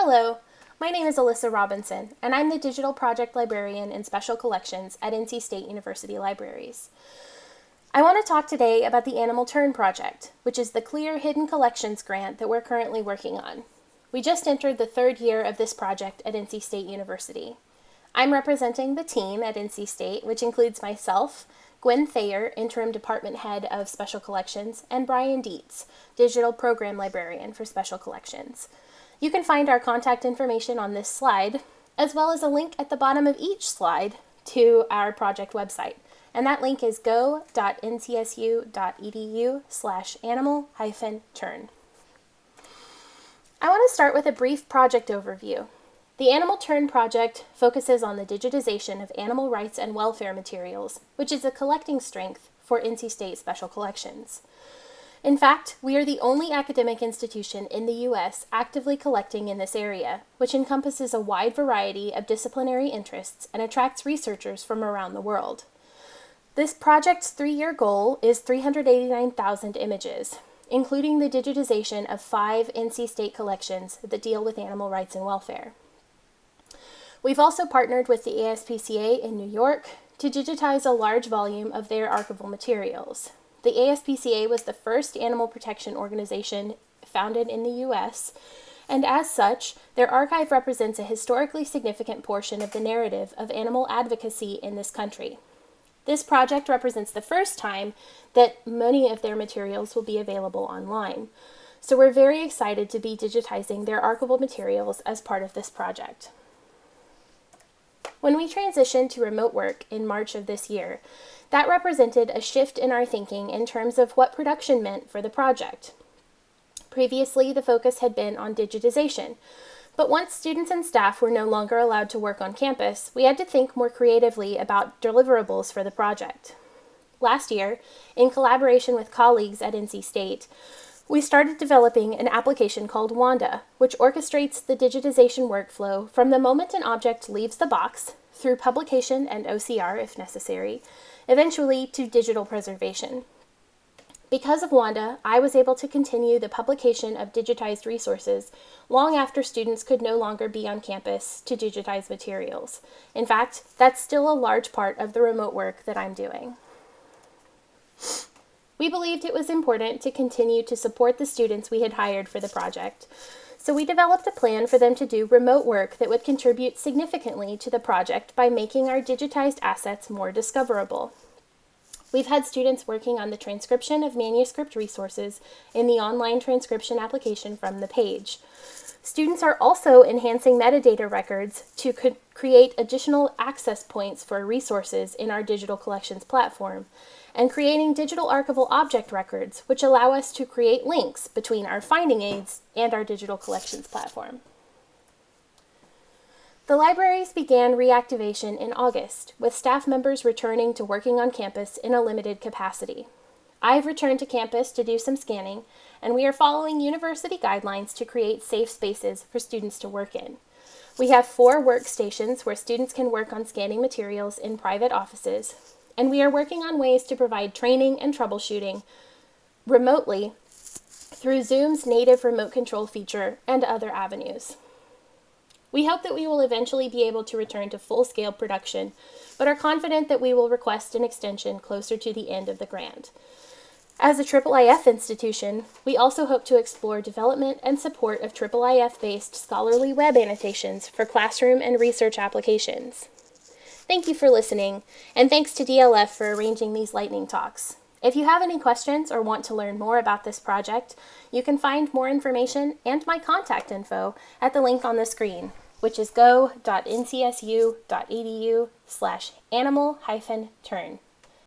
Hello, my name is Alyssa Robinson, and I'm the Digital Project Librarian in Special Collections at NC State University Libraries. I want to talk today about the Animal Turn project, which is the CLIR Hidden Collections grant that we're currently working on. We just entered the third year of this project at NC State University. I'm representing the team at NC State, which includes myself, Gwen Thayer, Interim Department Head of Special Collections, and Brian Dietz, Digital Program Librarian for Special Collections. You can find our contact information on this slide, as well as a link at the bottom of each slide to our project website. And that link is go.ncsu.edu/animal-turn. I want to start with a brief project overview. The Animal Turn project focuses on the digitization of animal rights and welfare materials, which is a collecting strength for NC State Special Collections. In fact, we are the only academic institution in the U.S. actively collecting in this area, which encompasses a wide variety of disciplinary interests and attracts researchers from around the world. This project's 3-year goal is 389,000 images, including the digitization of 5 NC State collections that deal with animal rights and welfare. We've also partnered with the ASPCA in New York to digitize a large volume of their archival materials. The ASPCA was the first animal protection organization founded in the U.S., and as such, their archive represents a historically significant portion of the narrative of animal advocacy in this country. This project represents the first time that many of their materials will be available online, so we're very excited to be digitizing their archival materials as part of this project. When we transitioned to remote work in March of this year, that represented a shift in our thinking in terms of what production meant for the project. Previously, the focus had been on digitization, but once students and staff were no longer allowed to work on campus, we had to think more creatively about deliverables for the project. Last year, in collaboration with colleagues at NC State, we started developing an application called Wanda, which orchestrates the digitization workflow from the moment an object leaves the box, through publication and OCR if necessary, eventually to digital preservation. Because of Wanda, I was able to continue the publication of digitized resources long after students could no longer be on campus to digitize materials. In fact, that's still a large part of the remote work that I'm doing. We believed it was important to continue to support the students we had hired for the project, so we developed a plan for them to do remote work that would contribute significantly to the project by making our digitized assets more discoverable. We've had students working on the transcription of manuscript resources in the online transcription application from the page. Students are also enhancing metadata records to create additional access points for resources in our digital collections platform, and creating digital archival object records, which allow us to create links between our finding aids and our digital collections platform. The libraries began reactivation in August, with staff members returning to working on campus in a limited capacity. I've returned to campus to do some scanning, and we are following university guidelines to create safe spaces for students to work in. We have 4 workstations where students can work on scanning materials in private offices, and we are working on ways to provide training and troubleshooting remotely through Zoom's native remote control feature and other avenues. We hope that we will eventually be able to return to full-scale production, but are confident that we will request an extension closer to the end of the grant. As a IIIF institution, we also hope to explore development and support of IIIF-based scholarly web annotations for classroom and research applications. Thank you for listening, and thanks to DLF for arranging these lightning talks. If you have any questions or want to learn more about this project, you can find more information and my contact info at the link on the screen, which is go.ncsu.edu/animal-turn.